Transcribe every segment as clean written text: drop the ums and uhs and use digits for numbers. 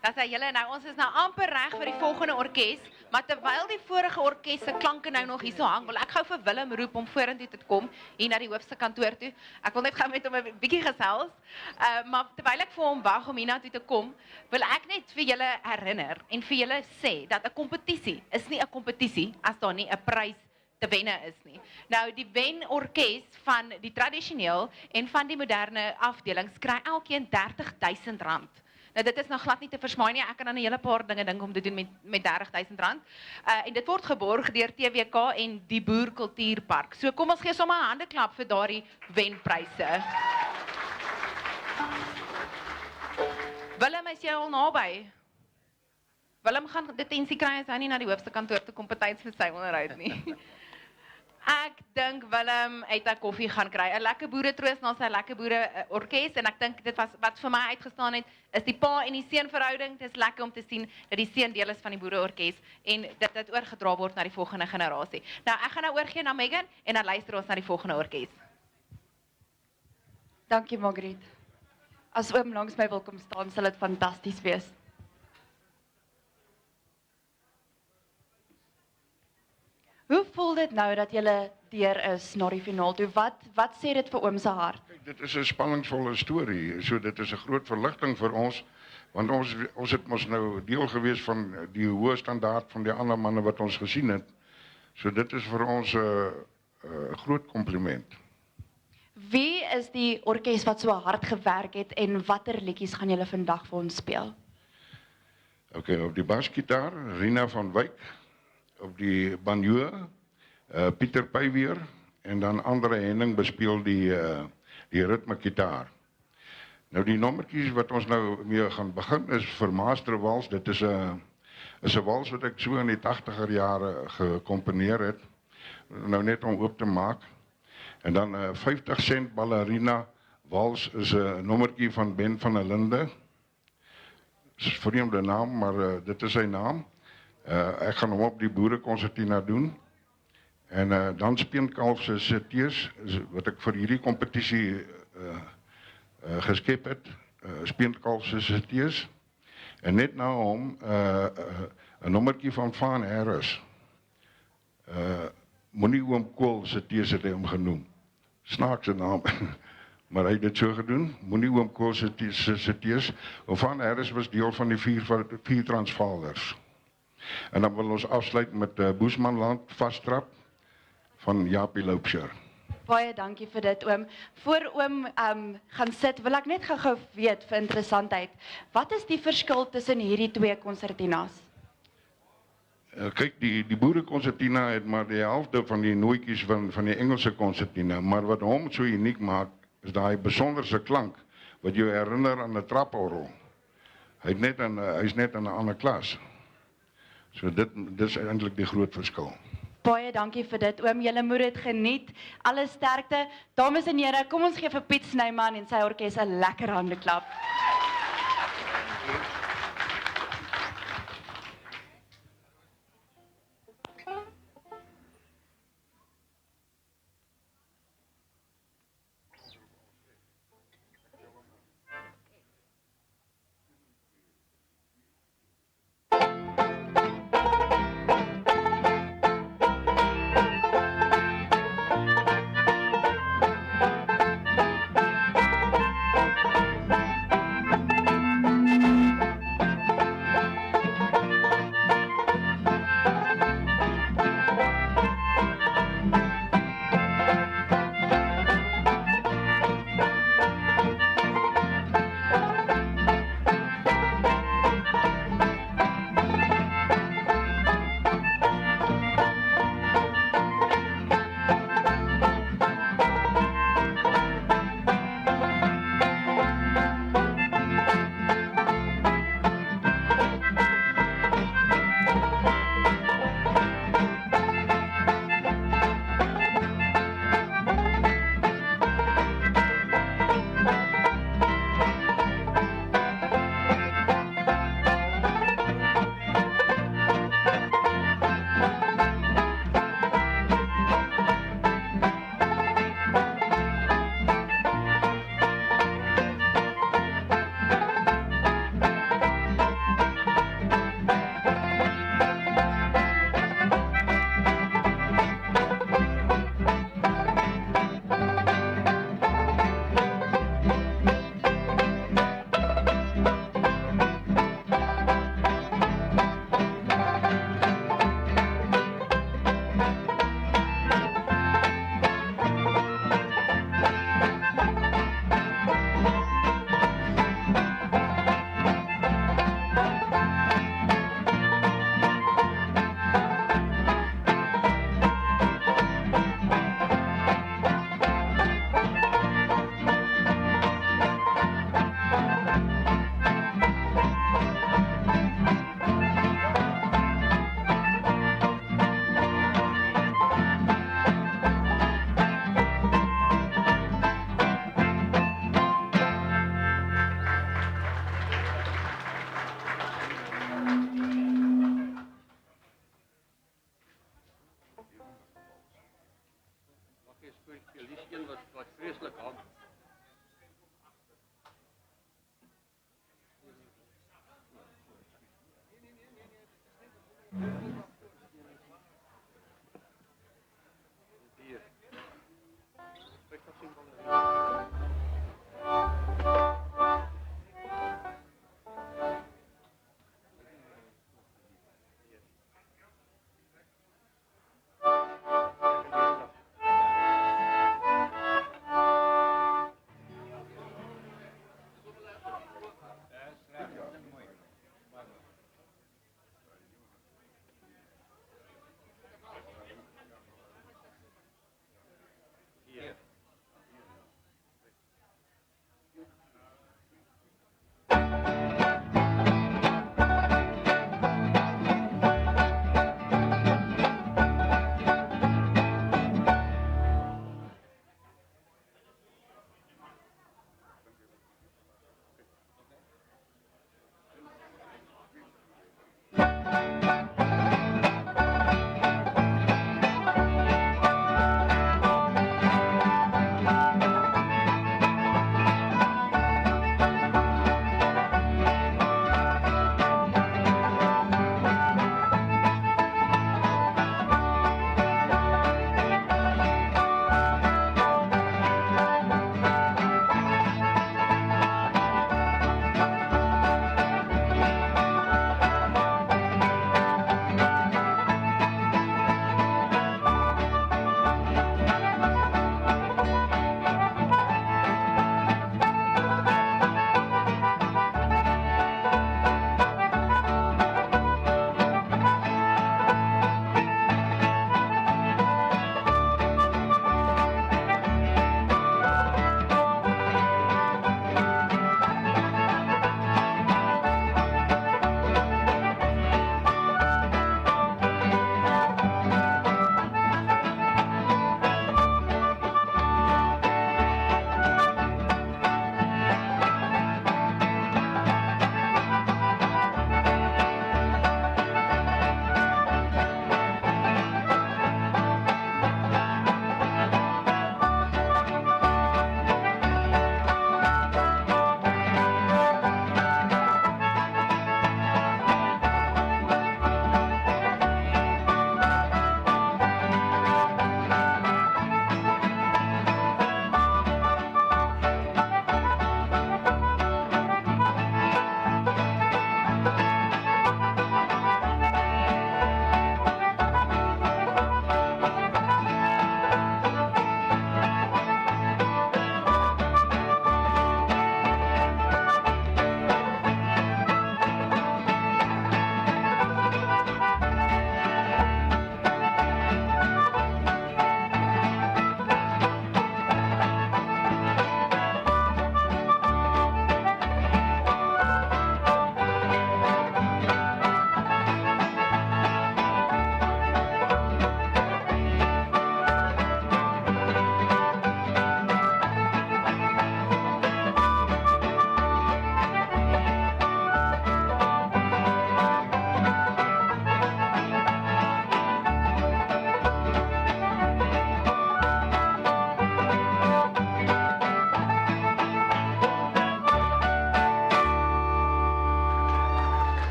Dan sê julle nou, ons is nou amper reg vir die volgende orkes, maar terwyl die vorige orkes se klanke nou nog hierso hang, wil ek gou vir Willem roep om vorentoe te kom, hier na die hoofse kantoor toe. Ek wil net gou met hom 'n bietjie gesels, maar terwyl ek vir hom wag om hiernatoe te kom, wil ek net vir julle herinner en vir julle sê dat 'n kompetisie is nie 'n kompetisie as daar nie 'n prys te wenne is nie. Nou die wenorkes van die tradisioneel en van die moderne afdelings kry elkeen R30.000. Nou dit is nou glad nie te versmaai nie, ek kan aan 'n hele paar dinge dink om te doen met R30.000. En dit word geborg deur TWK en die Boer Kultuurpark. So kom ons gee sommer 'n handeklap vir daardie wenpryse. Willem, is jy al naby? Willem gaan detensie kry as hy nie na die hoofse kantoor toe kom betyds vir sy onderhoud nie. Ek dink Willem het 'n koffie gaan kry. 'n Lekker boere troos na sy lekker boere orkes en ek dink dit was wat vir my uitgestaan het is die pa en die seun verhouding. Dit is lekker om te sien dat die seun deel is van die boere orkes en dit oorgedra word na die volgende generasie. Nou ek gaan nou oorgee na Megan en dan luister ons na die volgende orkes. Dankie Margriet. As oom langs my wil kom staan, sal dit fantasties wees. Hoe voel dit nou dat julle deur is na die finaal toe? Wat sê dit vir oom se hart? Kijk, dit is 'n spanningsvolle storie. So dit is 'n groot verligting vir ons, want ons het mos nou deel gewees van die hoë standaard van die ander manne wat ons gesien het. So dit is vir ons 'n groot kompliment. Wie is die orkes wat so hard gewerk het en watter liedjies gaan julle vandag vir ons speel? Okay, op die basgitaar Rina van Wyk, op die banjo Pieter Pyweer en dan Andre Henning bespeel die ritmegitaar. Nou die nommertjies wat ons nou mee gaan begin is vir Master Wals. Dit is 'n wals wat ek so in die 80er jare gekomponeer het, nou net om oop te maak. En dan 50 cent ballerina wals is 'n nommertjie van Ben van der Linde. Dis 'n vreemde naam, maar dit is sy naam. Ek gaan hom op die boerekonsertina doen. En dan Speenkalf se Tees wat ek vir hierdie kompetisie geskep het. Speenkalf se Tees. En net na hom 'n nommertjie van Van Harris. Moenie oom Kool se Tees het hy hom genoem. Snaakse naam. Maar hy het dit so gedoen. Moenie oom Kool se Tees. Van Harris was deel van die vier Transvaalers. En dan wil ons afsluit met Boesmanland Vastrap van Japie Loupsher. Baie dankie vir dit oom. Voor oom gaan sit, wil ek net gou weet vir interessantheid. Wat is die verskil tussen hierdie twee konsertinas? Kyk, die boerekonsertina het maar die helfte van die nooitjies van die Engelse konsertina, maar wat hom so uniek maak, is daai besonderse klank wat jou herinner aan 'n traporgel. Hy's net in 'n ander klas. So dit is eintlik die groot verskil. Baie dankie vir dit oom. Julle moet dit geniet. Alle sterkte. Dames en here, kom ons gee vir Piet Snyman en sy orkes 'n lekker handeklap.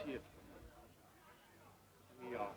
7 van die jaar.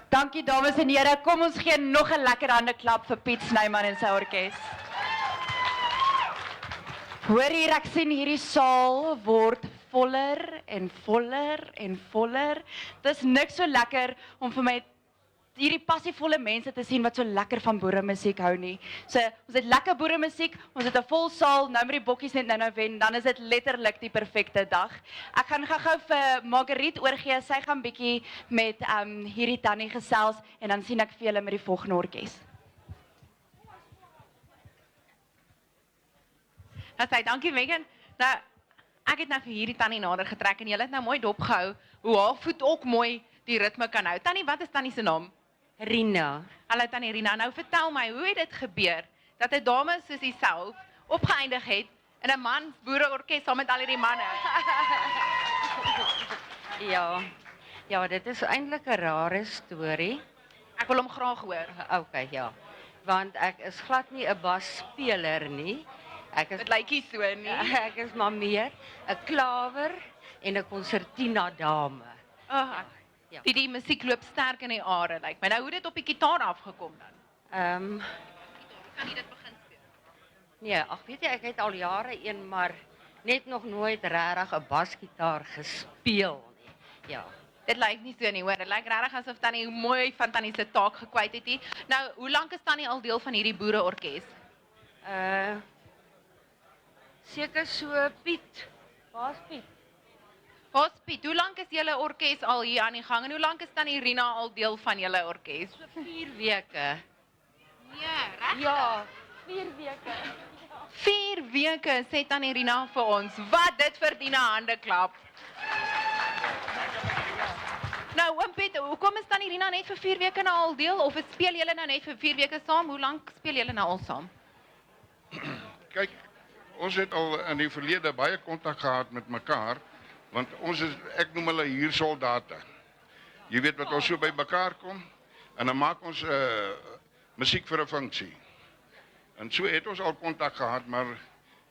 Dankie dames en here. Kom ons gee nog 'n lekker handeklap vir Piet Snyman en sy orkes. Hoor hier, ek sien hierdie saal word voller en voller en voller. Dis niks so lekker om vir my hierdie passievolle mense te sien wat so lekker van boeremusiek hou nie. So, ons het lekker boeremusiek, ons het 'n vol saal, nou met die bokkies net nou wen, dan is dit letterlik die perfekte dag. Ek gaan gou vir Marguerite oorgee, sy gaan bietjie met hierdie tannie gesels en dan sien ek vir julle met die volgende orkes. Dankie Megan. Nou, ek het nou vir hierdie tannie nader getrek en julle het nou mooi dopgehou hoe haar voet ook mooi die ritme kan hou. Tannie, wat is tannie se naam? Rina. Hallo tannie Rina, nou vertel my, hoe het dit gebeur dat 'n dame soos jouself opgeëindig het in 'n man boereorkes saam met al hierdie manne? Ja, dit is eintlik 'n rare storie. Ek wil hom graag hoor. Okay, ja. Want ek is glad nie 'n basspeler nie. Dit lyk nie so nie. Ek is maar meer 'n klawer en 'n konsertina dame. Ja. Die musiek loop sterk in die are, lyk my. Nou, hoe het dit op die gitaar afgekom dan? Kan jy dit begin speel? Nee, ag weet jy, ek het al jare maar net nog nooit regtig 'n basgitaar gespeel nie. Ja. Dit lyk nie so nie, hoor. Dit lyk regtig asof tannie mooi van tannie se taak gekwyt het nie. Nou, hoe lank is tannie al deel van hierdie boereorkes? Seker so Piet. Waar's Piet? Piet, hoe lank is julle orkes al hier aan die gang en hoe lank is tannie Rina al deel van julle orkes? So 4 weke. Nee, reg? Ja, 4 weke. 4 weke, sê tannie Rina vir ons. Wat dit verdien 'n handeklap. Nou, oom Piet, hoekom is tannie Rina net vir 4 weke nou al deel of speel julle nou net vir 4 weke saam? Hoe lank speel julle nou al saam? Kyk, ons het al in die verlede baie kontak gehad met mekaar, want ons is, ek noem hulle hier soldate. Jy weet wat ons so by mekaar kom, en dan maak ons musiek vir 'n funksie. En so het ons al kontak gehad, maar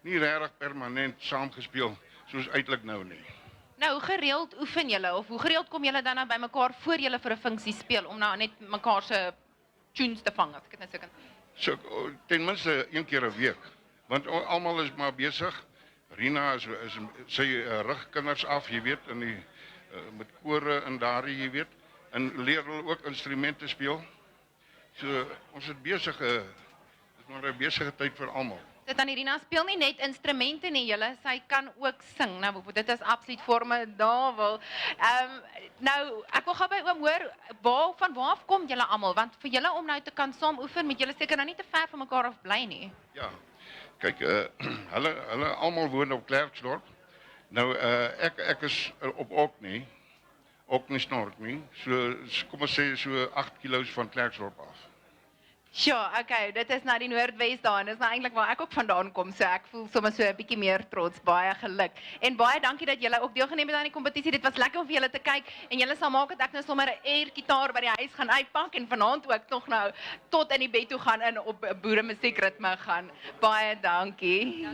nie regtig permanent saamgespeel, soos uitelik nou nie. Nou, hoe gereeld oefen julle, of hoe gereeld kom julle dan nou by mekaar voor julle vir 'n funksie speel, om nou net mekaar se tunes te vang, as ek dit nou so kan. So, ten minste 1 keer 'n week, want almal is maar besig. Rina is sy rig kinders af, jy weet, in die met kore en daardie, jy weet, en leer hulle ook instrumente speel. So ons is besig, dis maar 'n besige tyd vir almal. Dit aan Rina speel nie net instrumente nie, julle, sy kan ook sing. Nou, dit is absoluut formidabel. Nou, ek wil gou by oom hoor, van waar af kom julle almal? Want vir julle om nou te kan saam oefen, moet julle seker nou nie te ver van mekaar af bly nie. Ja. Kyk, hulle almal woon op Klerksdorp. Nou, ek is op Orkney, so kom ons sê so 8 kilo's van Klerksdorp af. Ja, okay, dit is nou die Noordwes daar en dis nou eintlik waar ek ook vandaan kom, so ek voel sommer so 'n bietjie meer trots, baie geluk. En baie dankie dat julle ook deelgeneem het aan die kompetisie. Dit was lekker om vir julle te kyk en julle sal maak dat ek nou sommer 'n air-gitaar by die huis gaan uitpak en vanaand ook nog nou tot in die bed toe gaan in op boeremusiekritme gaan. Baie dankie.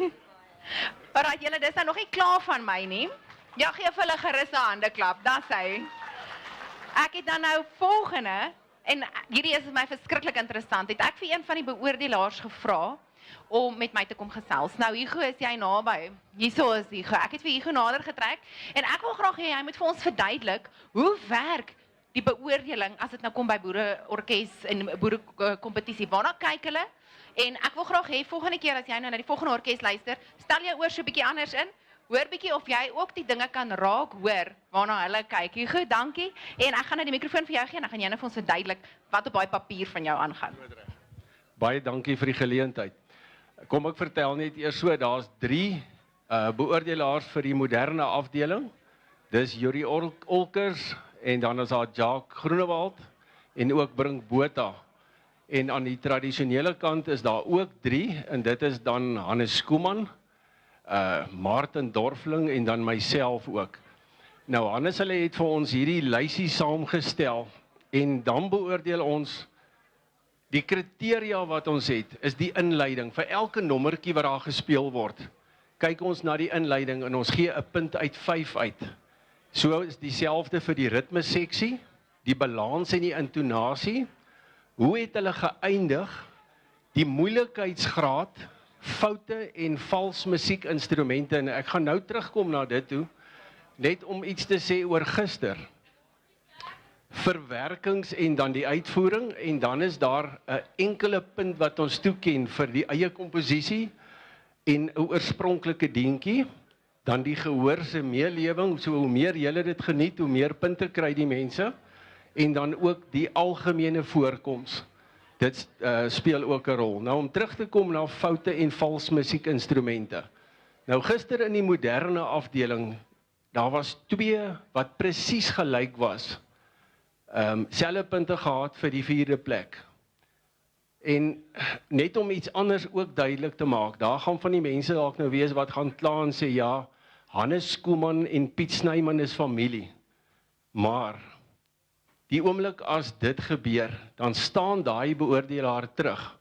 Alright, julle, dis nou nog nie klaar van my nie. Ja, gee vir hulle gerus 'n handeklap. Dis hy. Ek het dan nou volgende. En hierdie is my verskriklik interessant. Het ek vir een van die beoordelaars gevra om met my te kom gesels. Nou Hugo, is jy naby? Hierso is Hugo. Ek het vir Hugo nader getrek en ek wil graag hê hy moet vir ons verduidelik hoe werk die beoordeling as dit nou kom by boereorkes en boerekompetisie. Waarna kyk hulle? En ek wil graag hê volgende keer as jy nou na die volgende orkes luister, stel jou oor so 'n bietjie anders in. Hoor bietjie of jy ook die dinge kan raak hoor waarna hulle kyk. Hugo, dankie. En ek gaan nou die mikrofoon vir jou gee en dan gaan jy nou vir ons verduidelik wat op daai papier van jou aangaan. Baie dankie vir die geleentheid. Kom ek vertel net eers so, daar's 3 beoordelaars vir die moderne afdeling. Dis Yuri Olkers en dan is daar Jacques Groenewald en ook Brink Botha. En aan die tradisionele kant is daar ook 3 en dit is dan Hannes Skooman, Martin Dorfling en dan myself ook. Nou Hannes hulle het vir ons hierdie lysie saamgestel en dan beoordeel ons die kriteria wat ons het, is die inleiding vir elke nommertjie wat daar gespeel word. Kyk ons na die inleiding en ons gee 'n punt uit 5 uit. So is dieselfde vir die ritmeseksie, die balans en die intonasie. Hoe het hulle geëindig? Die moeilikheidsgraad, foute en vals musiekinstrumente, en ek gaan nou terugkom na dit toe, net om iets te sê oor gister. Verwerkings en dan die uitvoering, en dan is daar 'n enkele punt wat ons toeken vir die eie komposisie en 'n oorspronklike deentjie, dan die gehoor se meelewing, so hoe meer julle dit geniet, hoe meer punte kry die mense, en dan ook die algemene voorkoms. Dit speel ook 'n rol. Nou om terug te kom na foute en vals musiekinstrumente. Nou gister in die moderne afdeling, daar was 2 wat presies gelyk was. Selfe punte gehad vir die 4de plek. En net om iets anders ook duidelik te maak, daar gaan van die mense dalk nou wees wat gaan kla en sê ja, Hannes Koeman en Piet Snyman is familie. Maar die oomblik as dit gebeur, dan staan daai beoordelaar terug,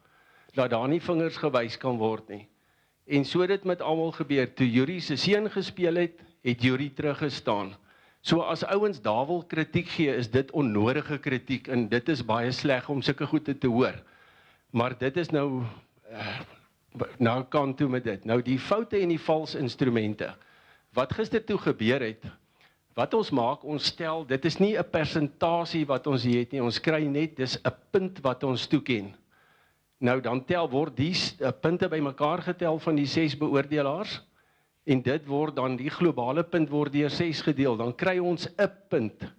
dat daar nie vingers gewys kan word nie. En so dit met almal gebeur, toe Yuri se seun gespeel het, het Yuri teruggestaan. So as ouens daar wil kritiek gee, is dit onnodige kritiek, en dit is baie sleg om sulke goede te hoor. Maar dit is nou, nou kant toe met dit. Nou die foute en die vals instrumente, wat gister toe gebeur het, wat ons maak, ons stel, dit is nie 'n persentasie wat ons het nie, ons kry net, dis 'n punt wat ons toeken. Nou dan word die punte bymekaar getel van die 6 beoordelaars, en dit word dan, die globale punt word deur 6 gedeel, dan kry ons 'n punt.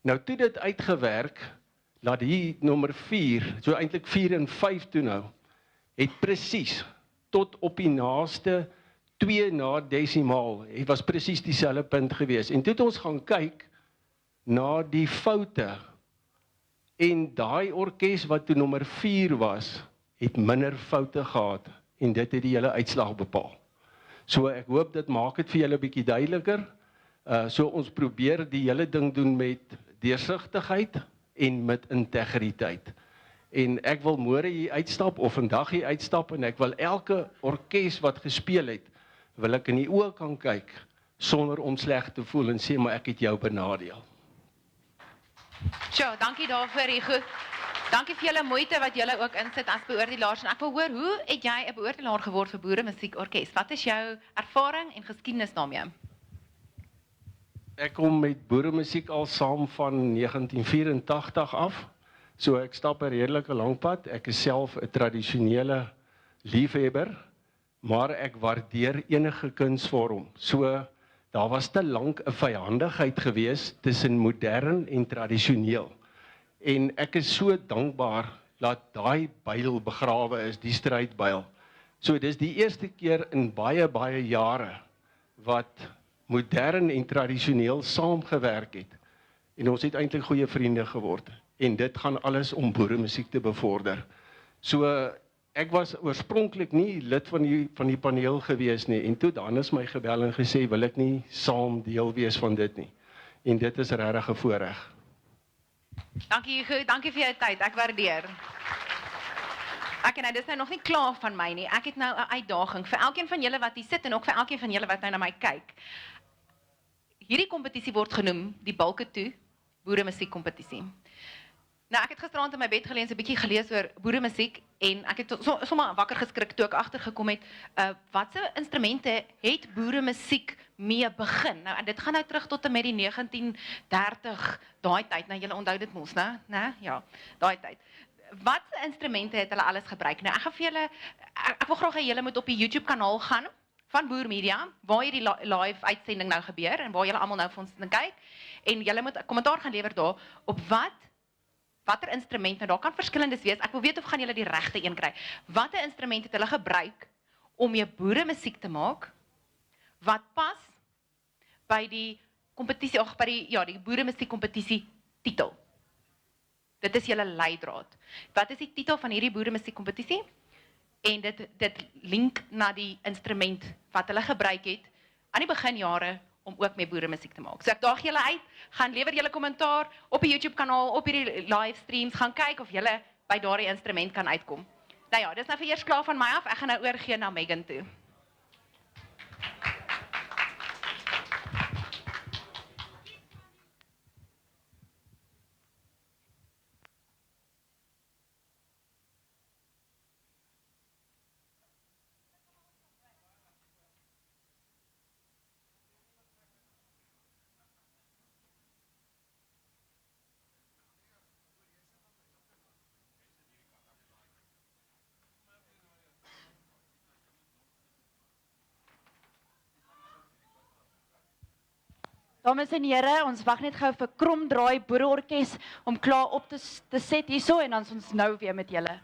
Nou toe dit uitgewerk, laat die nommer 4, so eintlik 4 en 5 toe nou, het presies tot op die naaste 2 na desimaal, het was presies dieselfde punt gewees. En toe het ons gaan kyk na die foute, en daai orkes wat toe nommer 4 was, het minder foute gehad, en dit het die hele uitslag bepaal. So ek hoop dit maak dit vir julle 'n bietjie duideliker. So ons probeer die hele ding doen met deursigtigheid en met integriteit. En ek wil môre hier uitstap, of vandag hier uitstap, en ek wil elke orkes wat gespeel het, wil ek in die oë kan kyk, sonder om sleg te voel en sê, maar ek het jou benadeel. Sjoe, dankie daarvoor, Hugo. Dankie vir julle moeite wat julle ook insit as beoordelaars. En ek wil hoor, hoe het jy 'n beoordelaar geword vir Boere Musiekorkes? Wat is jou ervaring en geskiedenis daarmee? Ek kom met boeremusiek al saam van 1984 af. So ek stap 'n redelike lang pad. Ek is self 'n tradisionele liefhebber, maar ek waardeer enige kunsvorm. So daar was te lank 'n vyhandigheid gewees tussen modern en tradisioneel. En ek is so dankbaar dat daai byl begrawe is, die strydbyl. So dis die eerste keer in baie, baie jare wat modern en tradisioneel saamgewerk het. En ons het eintlik goeie vriende geword. En dit gaan alles om boeremusiek te bevorder. So ek was oorspronklik nie lid van die paneel gewees nie. En toe dan is my gebel en gesê, wil ek nie saam deel wees van dit nie. En dit is regtig 'n voorreg. Dankie Hugo, dankie vir jou tyd, ek waardeer. Ek en dis nou nog nie klaar van my nie. Ek het nou 'n uitdaging vir elkeen van julle wat hier sit en ook vir elkeen van julle wat nou na my kyk. Hierdie kompetisie word genoem die Bulke-toe boeremusiekkompetisie. Nou ek het gisteraand in my bed gelê en 'n bietjie gelees oor boeremusiek en ek het sommer wakker geskrik toe ek agtergekom het watse instrumente het boeremusiek mee begin. Nou en dit gaan nou terug tot en met die 1930 daai tyd. Nou julle onthou dit mos, né? Ja, daai tyd. Watse instrumente het hulle alles gebruik? Nou ek gaan vir julle ek wil graag hê julle moet op die YouTube kanaal gaan van Boer Media waar hierdie live uitsending nou gebeur en waar julle almal nou vir ons kyk en julle moet 'n kommentaar gaan lewer daar op watter instrument, nou daar kan verskillendes wees, ek wil weet of gaan julle die regte een kry. Watter instrument het hulle gebruik om jou boeremusiek te maak, wat pas by die kompetisie, of by die boeremusiekkompetisie titel? Dit is julle leidraad. Wat is die titel van hierdie boeremusiekkompetisie? En dit link na die instrument wat hulle gebruik het aan die beginjare om ook met boeremusiek te maak. So ek daag julle uit, gaan lewer julle kommentaar op die YouTube kanaal, op hierdie livestreams, gaan kyk of julle by daardie instrument kan uitkom. Nou ja, dis nou vir eers klaar van my af, ek gaan nou oorgee na Megan toe. Dames en here, ons wag net gou vir Kromdraai Boereorkes om klaar op te set hierso en dan is ons nou weer met julle.